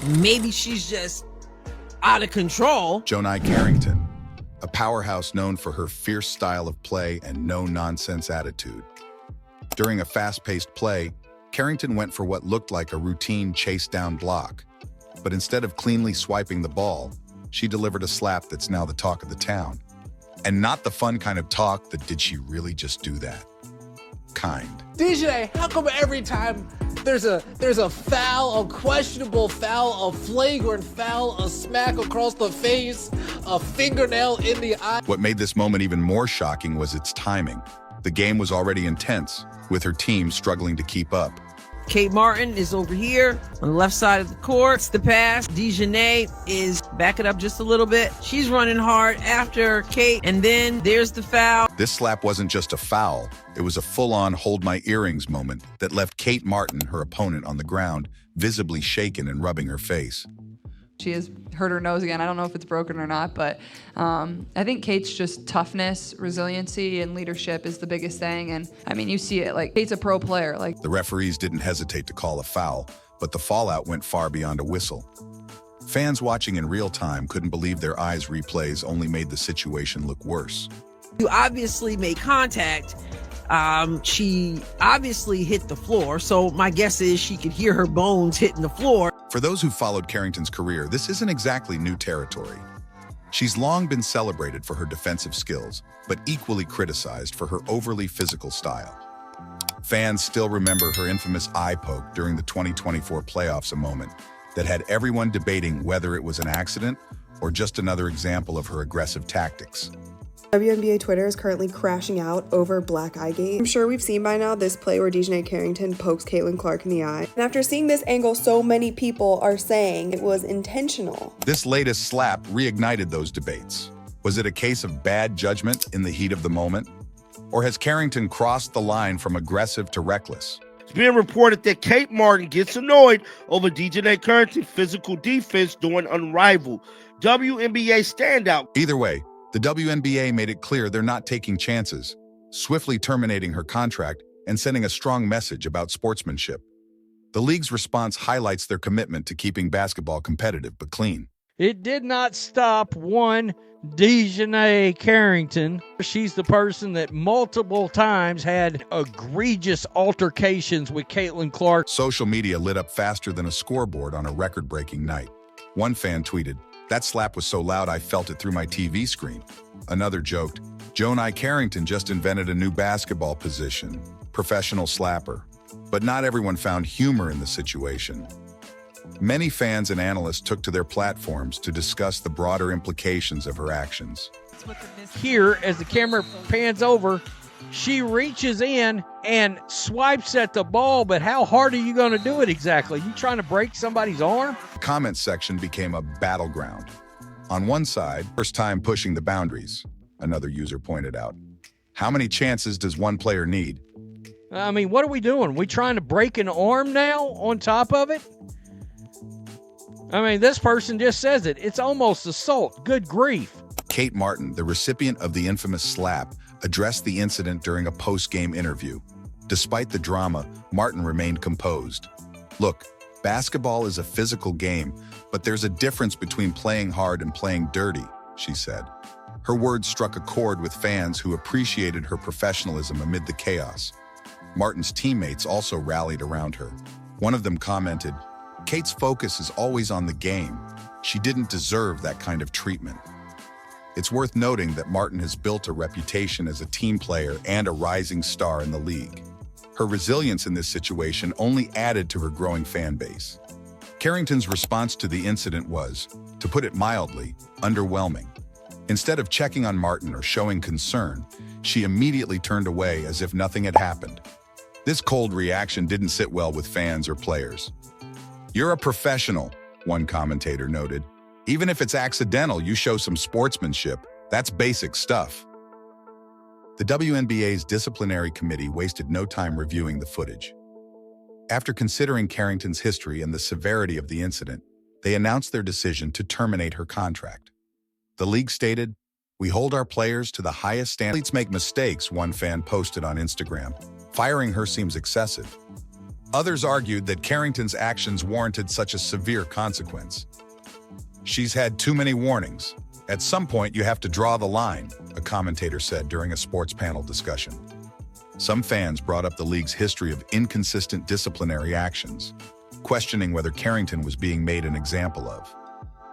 maybe she's just out of control. Djonai Carrington, a powerhouse known for her fierce style of play and no-nonsense attitude. During a fast-paced play, Carrington went for what looked like a routine chase-down block. But instead of cleanly swiping the ball, she delivered a slap that's now the talk of the town. And not the fun kind of talk that did she really just do that kind. Djonai, how come every time there's a foul, a questionable foul, a flagrant foul, a smack across the face, a fingernail in the eye? What made this moment even more shocking was its timing. The game was already intense, with her team struggling to keep up. Kate Martin is over here on the left side of the court. It's the pass. Djonai is back it up just a little bit. She's running hard after Kate, and then there's the foul. This slap wasn't just a foul. It was a full-on hold my earrings moment that left Kate Martin, her opponent, on the ground, visibly shaken and rubbing her face. She has hurt her nose again. I don't know if it's broken or not, but I think Kate's just toughness, resiliency, and leadership is the biggest thing. And I mean, you see it, like Kate's a pro player. Like the referees didn't hesitate to call a foul, but the fallout went far beyond a whistle. Fans watching in real time couldn't believe their eyes. Replays only made the situation look worse. You obviously made contact. She obviously hit the floor, so my guess is she could hear her bones hitting the floor. For those who followed Carrington's career, this isn't exactly new territory. She's long been celebrated for her defensive skills, but equally criticized for her overly physical style. Fans still remember her infamous eye poke during the 2024 playoffs, a moment that had everyone debating whether it was an accident or just another example of her aggressive tactics. WNBA Twitter is currently crashing out over Black Eye Gate. I'm sure we've seen by now this play where Djonai Carrington pokes Caitlin Clark in the eye. And after seeing this angle, so many people are saying it was intentional. This latest slap reignited those debates. Was it a case of bad judgment in the heat of the moment? Or has Carrington crossed the line from aggressive to reckless? It's being reported that Kate Martin gets annoyed over Djonai Carrington's physical defense during unrivaled WNBA standout. Either way, the WNBA made it clear they're not taking chances, swiftly terminating her contract and sending a strong message about sportsmanship. The league's response highlights their commitment to keeping basketball competitive but clean. It did not stop one Djonai Carrington. She's the person that multiple times had egregious altercations with Caitlin Clark. Social media lit up faster than a scoreboard on a record-breaking night. One fan tweeted, "That slap was so loud I felt it through my TV screen." Another joked, "Djonai Carrington just invented a new basketball position, professional slapper." But not everyone found humor in the situation. Many fans and analysts took to their platforms to discuss the broader implications of her actions. Here, as the camera pans over, she reaches in and swipes at the ball, but how hard are you going to do it exactly? You trying to break somebody's arm? The comment section became a battleground. On one side, first time pushing the boundaries, another user pointed out. How many chances does one player need? I mean, what are we doing? We trying to break an arm now on top of it? I mean, this person just says it. It's almost assault. Good grief. Kate Martin, the recipient of the infamous slap, addressed the incident during a post-game interview. Despite the drama, Martin remained composed. "Look, basketball is a physical game, but there's a difference between playing hard and playing dirty," she said. Her words struck a chord with fans who appreciated her professionalism amid the chaos. Martin's teammates also rallied around her. One of them commented, "Kate's focus is always on the game. She didn't deserve that kind of treatment." It's worth noting that Martin has built a reputation as a team player and a rising star in the league. Her resilience in this situation only added to her growing fan base. Carrington's response to the incident was, to put it mildly, underwhelming. Instead of checking on Martin or showing concern, she immediately turned away as if nothing had happened. This cold reaction didn't sit well with fans or players. "You're a professional," one commentator noted. "Even if it's accidental, you show some sportsmanship. That's basic stuff." The WNBA's disciplinary committee wasted no time reviewing the footage. After considering Carrington's history and the severity of the incident, they announced their decision to terminate her contract. The league stated, "We hold our players to the highest standards. Athletes make mistakes," one fan posted on Instagram. "Firing her seems excessive." Others argued that Carrington's actions warranted such a severe consequence. "She's had too many warnings. At some point, you have to draw the line," a commentator said during a sports panel discussion. Some fans brought up the league's history of inconsistent disciplinary actions, questioning whether Carrington was being made an example of.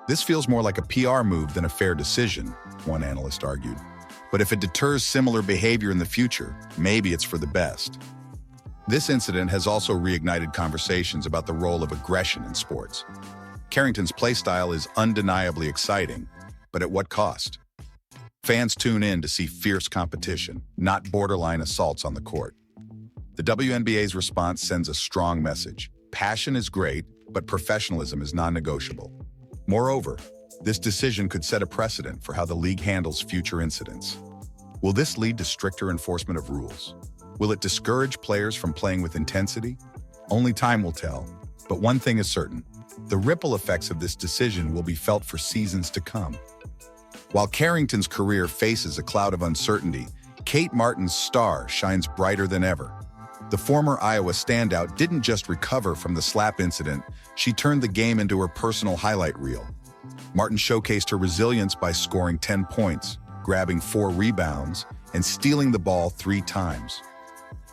"This feels more like a PR move than a fair decision," one analyst argued. "But if it deters similar behavior in the future, maybe it's for the best." This incident has also reignited conversations about the role of aggression in sports. Carrington's play style is undeniably exciting, but at what cost? Fans tune in to see fierce competition, not borderline assaults on the court. The WNBA's response sends a strong message. Passion is great, but professionalism is non-negotiable. Moreover, this decision could set a precedent for how the league handles future incidents. Will this lead to stricter enforcement of rules? Will it discourage players from playing with intensity? Only time will tell, but one thing is certain. The ripple effects of this decision will be felt for seasons to come. While Carrington's career faces a cloud of uncertainty, Kate Martin's star shines brighter than ever. The former Iowa standout didn't just recover from the slap incident, she turned the game into her personal highlight reel. Martin showcased her resilience by scoring 10 points, grabbing 4 rebounds, and stealing the ball 3 times.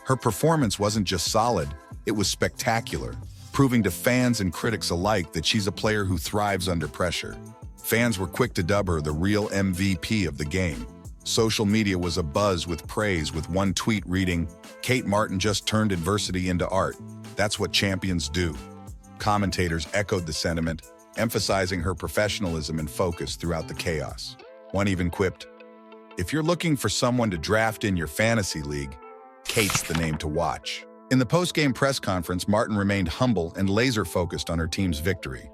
Her performance wasn't just solid, it was spectacular, proving to fans and critics alike that she's a player who thrives under pressure. Fans were quick to dub her the real MVP of the game. Social media was abuzz with praise, with one tweet reading, "Kate Martin just turned adversity into art. That's what champions do." Commentators echoed the sentiment, emphasizing her professionalism and focus throughout the chaos. One even quipped, "If you're looking for someone to draft in your fantasy league, Kate's the name to watch." In the post-game press conference, Martin remained humble and laser-focused on her team's victory.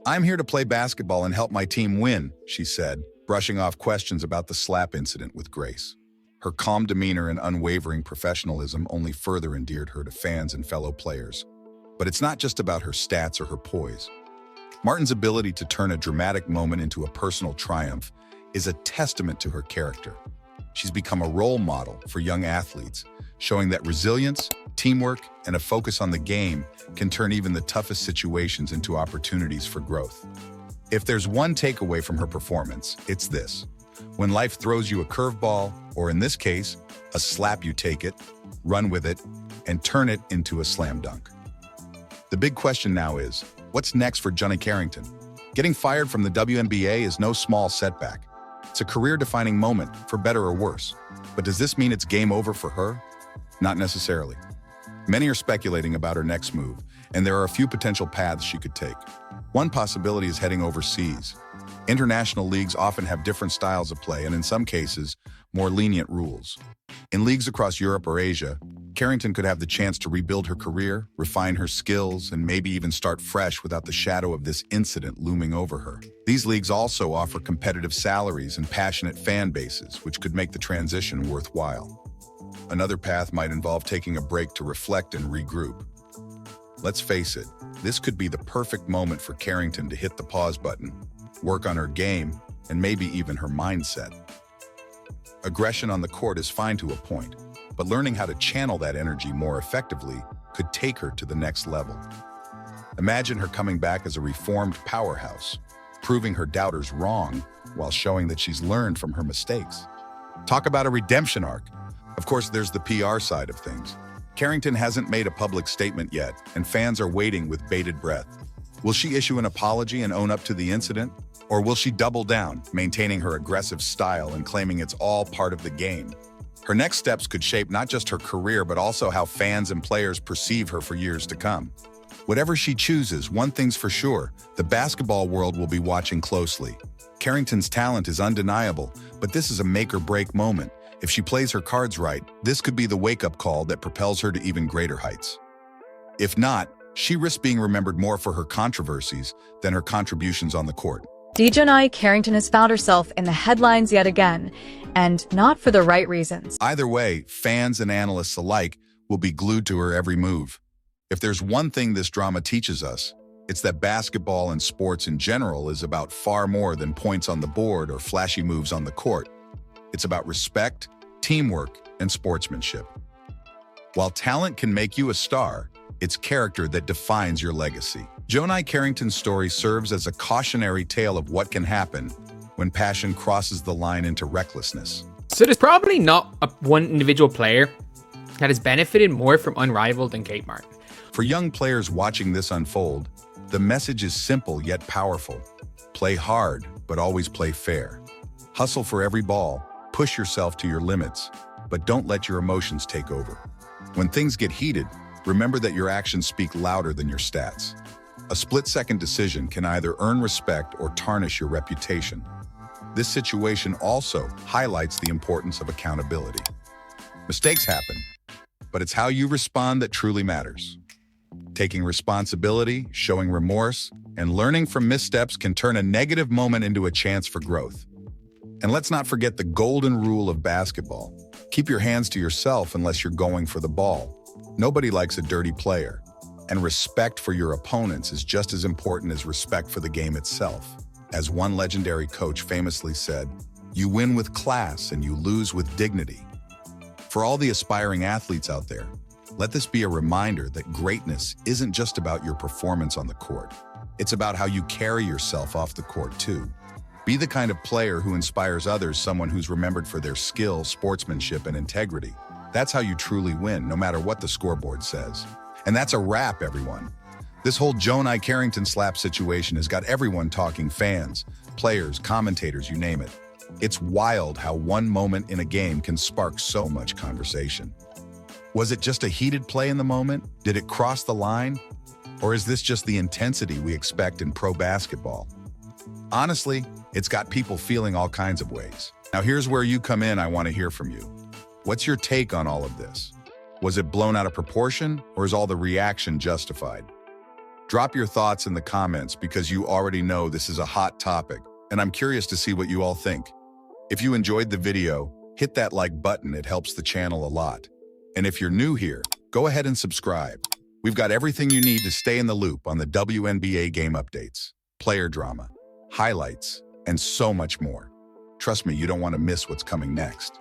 "I'm here to play basketball and help my team win," she said, brushing off questions about the slap incident with grace. Her calm demeanor and unwavering professionalism only further endeared her to fans and fellow players. But it's not just about her stats or her poise. Martin's ability to turn a dramatic moment into a personal triumph is a testament to her character. She's become a role model for young athletes, showing that resilience, teamwork, and a focus on the game can turn even the toughest situations into opportunities for growth. If there's one takeaway from her performance, it's this. When life throws you a curveball, or in this case, a slap, you take it, run with it, and turn it into a slam dunk. The big question now is, what's next for Djonai Carrington? Getting fired from the WNBA is no small setback. It's a career-defining moment, for better or worse. But does this mean it's game over for her? Not necessarily. Many are speculating about her next move, and there are a few potential paths she could take. One possibility is heading overseas. International leagues often have different styles of play and, in some cases, more lenient rules. In leagues across Europe or Asia, Carrington could have the chance to rebuild her career, refine her skills, and maybe even start fresh without the shadow of this incident looming over her. These leagues also offer competitive salaries and passionate fan bases, which could make the transition worthwhile. Another path might involve taking a break to reflect and regroup. Let's face it, this could be the perfect moment for Carrington to hit the pause button, work on her game, and maybe even her mindset. Aggression on the court is fine to a point, but learning how to channel that energy more effectively could take her to the next level. Imagine her coming back as a reformed powerhouse, proving her doubters wrong while showing that she's learned from her mistakes. Talk about a redemption arc. Of course, there's the PR side of things. Carrington hasn't made a public statement yet, and fans are waiting with bated breath. Will she issue an apology and own up to the incident? Or will she double down, maintaining her aggressive style and claiming it's all part of the game? Her next steps could shape not just her career, but also how fans and players perceive her for years to come. Whatever she chooses, one thing's for sure, the basketball world will be watching closely. Carrington's talent is undeniable, but this is a make-or-break moment. If she plays her cards right, this could be the wake-up call that propels her to even greater heights. If not, she risks being remembered more for her controversies than her contributions on the court. Djonai Carrington has found herself in the headlines yet again, and not for the right reasons. Either way, fans and analysts alike will be glued to her every move. If there's one thing this drama teaches us, it's that basketball and sports in general is about far more than points on the board or flashy moves on the court. It's about respect, teamwork, and sportsmanship. While talent can make you a star, It's character that defines your legacy. Djonai Carrington's story serves as a cautionary tale of what can happen when passion crosses the line into recklessness. So there's probably not one individual player that has benefited more from Unrivaled than Kate Martin. For young players watching this unfold, the message is simple yet powerful. Play hard, but always play fair. Hustle for every ball, push yourself to your limits, but don't let your emotions take over. When things get heated, remember that your actions speak louder than your stats. A split-second decision can either earn respect or tarnish your reputation. This situation also highlights the importance of accountability. Mistakes happen, but it's how you respond that truly matters. Taking responsibility, showing remorse, and learning from missteps can turn a negative moment into a chance for growth. And let's not forget the golden rule of basketball. Keep your hands to yourself unless you're going for the ball. Nobody likes a dirty player, and respect for your opponents is just as important as respect for the game itself. As one legendary coach famously said, "You win with class and you lose with dignity." For all the aspiring athletes out there, let this be a reminder that greatness isn't just about your performance on the court. It's about how you carry yourself off the court too. Be the kind of player who inspires others, someone who's remembered for their skill, sportsmanship, and integrity. That's how you truly win, no matter what the scoreboard says. And that's a wrap, everyone. This whole Djonai Carrington slap situation has got everyone talking: fans, players, commentators, you name it. It's wild how one moment in a game can spark so much conversation. Was it just a heated play in the moment? Did it cross the line? Or is this just the intensity we expect in pro basketball? Honestly, it's got people feeling all kinds of ways. Now here's where you come in. I want to hear from you. What's your take on all of this? Was it blown out of proportion, or is all the reaction justified? Drop your thoughts in the comments, because you already know this is a hot topic, and I'm curious to see what you all think. If you enjoyed the video, hit that like button. It helps the channel a lot. And if you're new here, go ahead and subscribe. We've got everything you need to stay in the loop on the WNBA game updates, player drama, highlights, and so much more. Trust me, you don't want to miss what's coming next.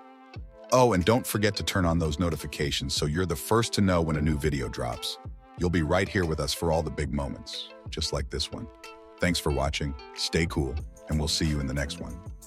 Oh, and don't forget to turn on those notifications so you're the first to know when a new video drops. You'll be right here with us for all the big moments, just like this one. Thanks for watching, stay cool, and we'll see you in the next one.